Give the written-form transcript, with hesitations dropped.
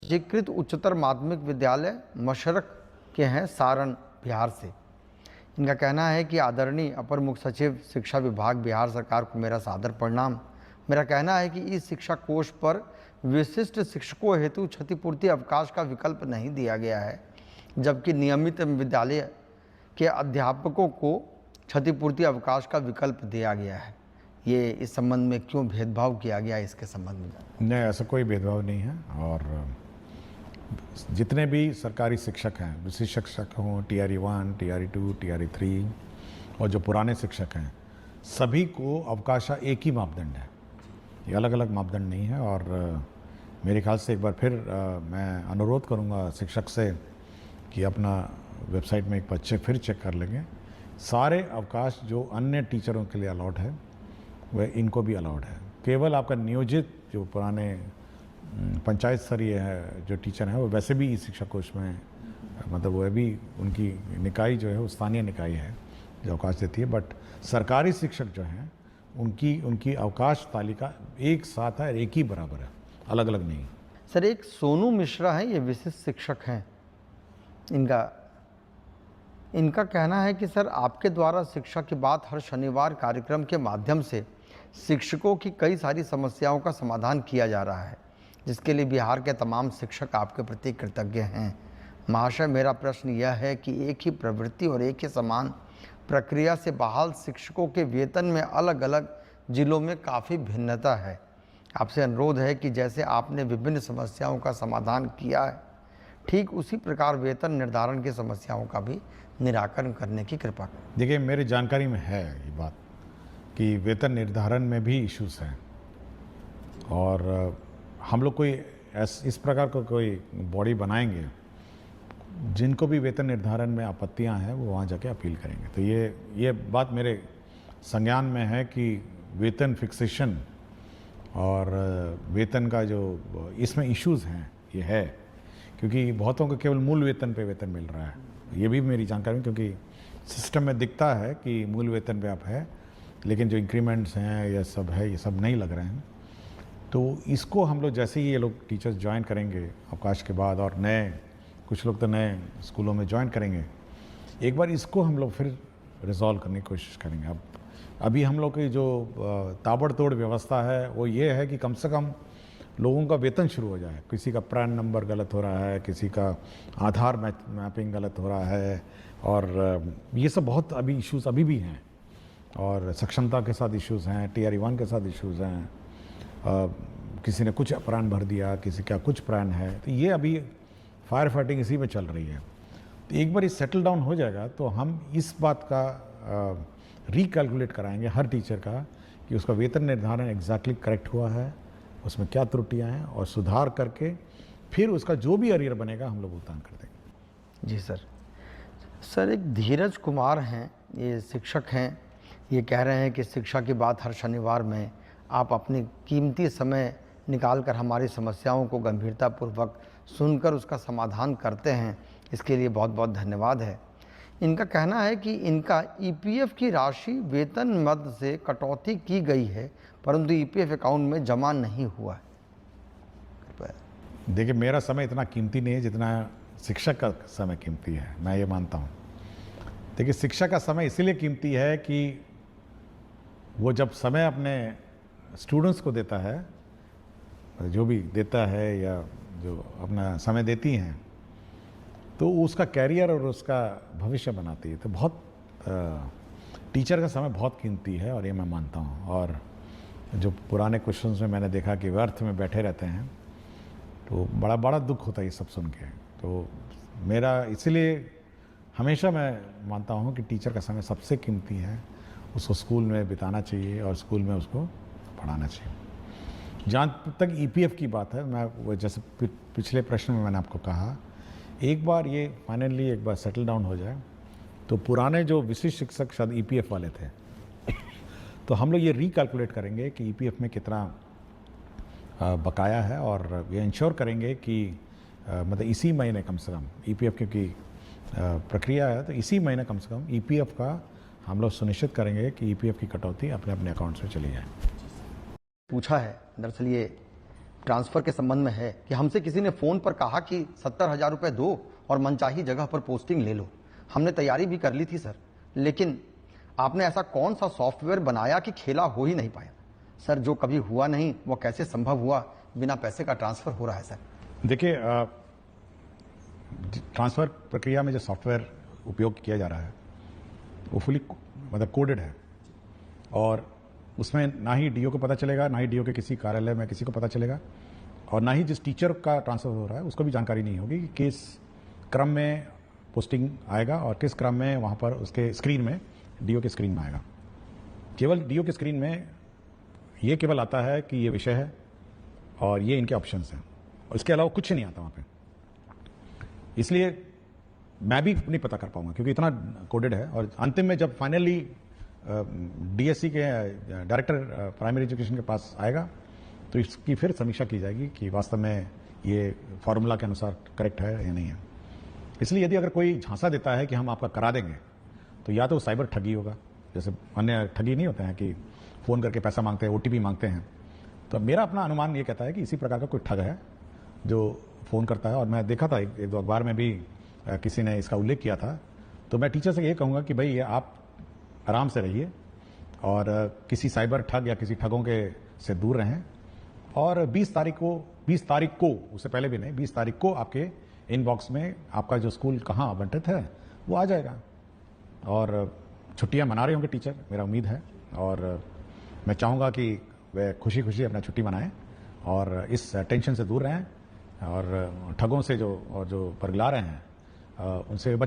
अधिकृत उच्चतर माध्यमिक विद्यालय मशरक के हैं, सारण बिहार से। इनका कहना है कि आदरणीय अपर मुख्य सचिव शिक्षा विभाग बिहार सरकार को मेरा सादर प्रणाम। मेरा कहना है कि इस शिक्षा कोष पर विशिष्ट शिक्षकों हेतु क्षतिपूर्ति अवकाश का विकल्प नहीं दिया गया है, जबकि नियमित विद्यालय के अध्यापकों को क्षतिपूर्ति अवकाश का विकल्प दिया गया है। ये इस संबंध में क्यों भेदभाव किया गया, इसके संबंध में? नहीं, ऐसा कोई भेदभाव नहीं है। और जितने भी सरकारी शिक्षक हैं, विशिष्ट शिक्षक हों, TRE 1, TRE 2, TRE 3 और जो पुराने शिक्षक हैं, सभी को अवकाश एक ही मापदंड है, ये अलग अलग मापदंड नहीं है। और मेरे ख्याल से एक बार फिर मैं अनुरोध करूंगा शिक्षक से कि अपना वेबसाइट में एक बार फिर चेक कर लेंगे। सारे अवकाश जो अन्य टीचरों के लिए अलाउड है वह इनको भी अलाउड है। केवल आपका नियोजित जो पुराने पंचायत स्तरीय है जो टीचर हैं, वो वैसे भी इस शिक्षा कोष में मतलब वो भी उनकी निकाय जो है वो स्थानीय निकाय है जो अवकाश देती है। बट सरकारी शिक्षक जो हैं उनकी अवकाश तालिका एक साथ है, एक ही बराबर है, अलग अलग नहीं। सर, एक सोनू मिश्रा हैं, ये विशिष्ट शिक्षक हैं। इनका कहना है कि सर, आपके द्वारा शिक्षा की बात हर शनिवार कार्यक्रम के माध्यम से शिक्षकों की कई सारी समस्याओं का समाधान किया जा रहा है, जिसके लिए बिहार के तमाम शिक्षक आपके प्रति कृतज्ञ हैं। महाशय, मेरा प्रश्न यह है कि एक ही प्रवृत्ति और एक ही समान प्रक्रिया से बहाल शिक्षकों के वेतन में अलग अलग जिलों में काफ़ी भिन्नता है। आपसे अनुरोध है कि जैसे आपने विभिन्न समस्याओं का समाधान किया है, ठीक उसी प्रकार वेतन निर्धारण की समस्याओं का भी निराकरण करने की कृपा करें। देखिए, मेरी जानकारी में है ये बात कि वेतन निर्धारण में भी इश्यूज हैं, और हम लोग कोई इस प्रकार का कोई बॉडी बनाएंगे जिनको भी वेतन निर्धारण में आपत्तियां हैं वो वहाँ जाके अपील करेंगे। तो ये बात मेरे संज्ञान में है कि वेतन फिक्सेशन और वेतन का जो इसमें इश्यूज हैं ये है, क्योंकि बहुतों को केवल मूल वेतन पे वेतन मिल रहा है। ये भी मेरी जानकारी में, क्योंकि सिस्टम में दिखता है कि मूल वेतन पे आप है, लेकिन जो इंक्रीमेंट्स हैं ये सब है, ये सब नहीं लग रहे हैं। तो इसको हम लोग जैसे ही ये लोग टीचर्स ज्वाइन करेंगे अवकाश के बाद, और कुछ लोग तो नए स्कूलों में ज्वाइन करेंगे, एक बार इसको हम लोग फिर रिजॉल्व करने की कोशिश करेंगे। अभी हम लोग की जो ताबड़तोड़ व्यवस्था है वो ये है कि कम से कम लोगों का वेतन शुरू हो जाए। किसी का पैन नंबर गलत हो रहा है, किसी का आधार मैपिंग गलत हो रहा है, और ये सब बहुत अभी इश्यूज अभी भी हैं, और सक्षमता के साथ इश्यूज हैं, TRE 1 के साथ इश्यूज हैं, किसी ने कुछ प्राण भर दिया, किसी का कुछ प्राण है। तो ये अभी फायर फाइटिंग इसी में चल रही है। तो एक बार ये सेटल डाउन हो जाएगा तो हम इस बात का रिकैलकुलेट कराएंगे हर टीचर का कि उसका वेतन निर्धारण एग्जैक्टली करेक्ट हुआ है, उसमें क्या त्रुटियां हैं, और सुधार करके फिर उसका जो भी अरियर बनेगा हम लोग भुगतान कर देंगे। जी सर, एक धीरज कुमार हैं, ये शिक्षक हैं। ये कह रहे हैं कि शिक्षा की बात हर शनिवार में आप अपनी कीमती समय निकालकर हमारी समस्याओं को गंभीरतापूर्वक सुनकर उसका समाधान करते हैं, इसके लिए बहुत बहुत धन्यवाद है। इनका कहना है कि इनका EPF की राशि वेतन मद से कटौती की गई है, परंतु EPF अकाउंट में जमा नहीं हुआ है। देखिए, मेरा समय इतना कीमती नहीं है जितना शिक्षक का समय कीमती है, मैं ये मानता हूँ। देखिए, शिक्षक का समय इसीलिए कीमती है कि वो जब समय अपने स्टूडेंट्स को देता है, जो भी देता है या जो अपना समय देती हैं, तो उसका कैरियर और उसका भविष्य बनाती है। तो बहुत टीचर का समय बहुत कीमती है, और ये मैं मानता हूँ। और जो पुराने क्वेश्चंस में मैंने देखा कि व्यर्थ में बैठे रहते हैं, तो बड़ा बड़ा दुख होता है ये सब सुन के। तो मेरा इसलिए हमेशा मैं मानता हूँ कि टीचर का समय सबसे कीमती है, उसको स्कूल में बिताना चाहिए और स्कूल में उसको पढ़ाना चाहिए। जहाँ तक EPF की बात है, मैं वो जैसे पिछले प्रश्न में मैंने आपको कहा, एक बार ये फाइनली एक बार सेटल डाउन हो जाए तो पुराने जो विशिष्ट शिक्षक शायद EPF वाले थे तो हम लोग ये रिकैलकुलेट करेंगे कि EPF में कितना बकाया है, और ये इंश्योर करेंगे कि मतलब इसी महीने कम से कम EPF क्योंकि प्रक्रिया है, तो इसी महीने कम से कम EPF का हम लोग सुनिश्चित करेंगे कि EPF की कटौती अपने अपने अकाउंट्स में चली जाए। पूछा है, दरअसल ये ट्रांसफर के संबंध में है कि हमसे किसी ने फोन पर कहा कि 70,000 रुपए दो और मनचाही जगह पर पोस्टिंग ले लो। हमने तैयारी भी कर ली थी सर, लेकिन आपने ऐसा कौन सा सॉफ्टवेयर बनाया कि खेला हो ही नहीं पाया। सर, जो कभी हुआ नहीं वो कैसे संभव हुआ, बिना पैसे का ट्रांसफर हो रहा है सर। देखिए, ट्रांसफर प्रक्रिया में जो सॉफ्टवेयर उपयोग किया जा रहा है वो फुली मतलब कोडेड है, और उसमें ना ही डीओ को पता चलेगा, ना ही डीओ के किसी कार्यालय में किसी को पता चलेगा, और ना ही जिस टीचर का ट्रांसफर हो रहा है उसको भी जानकारी नहीं होगी कि किस क्रम में पोस्टिंग आएगा और किस क्रम में वहां पर उसके स्क्रीन में, डीओ के स्क्रीन में आएगा। केवल डीओ के स्क्रीन में ये केवल आता है कि ये विषय है और ये इनके ऑप्शंस हैं, और इसके अलावा कुछ नहीं आता वहां पे। इसलिए मैं भी नहीं पता कर पाऊंगा क्योंकि इतना कोडेड है, और अंतिम में जब फाइनली डीएससी के डायरेक्टर प्राइमरी एजुकेशन के पास आएगा तो इसकी फिर समीक्षा की जाएगी कि वास्तव में ये फॉर्मूला के अनुसार करेक्ट है या नहीं है। इसलिए यदि अगर कोई झांसा देता है कि हम आपका करा देंगे तो या तो साइबर ठगी होगा, जैसे अन्य ठगी नहीं होते हैं कि फोन करके पैसा मांगते हैं, ओटीपी मांगते हैं। तो मेरा अपना अनुमान ये कहता है कि इसी प्रकार का कोई ठग है जो फोन करता है, और मैं देखा था एक दो अखबार में भी किसी ने इसका उल्लेख किया था। तो मैं टीचर से ये कहूंगा कि भाई ये आप आराम से रहिए और किसी साइबर ठग या किसी ठगों के से दूर रहें, और 20 तारीख को उससे पहले भी नहीं, 20 तारीख को आपके इनबॉक्स में आपका जो स्कूल कहाँ आवंटित है वो आ जाएगा, और छुट्टियां मना रहे होंगे टीचर, मेरा उम्मीद है। और मैं चाहूंगा कि वे खुशी खुशी अपना छुट्टी मनाएं और इस टेंशन से दूर रहें, और ठगों से जो परगला रहे हैं उनसे बचें।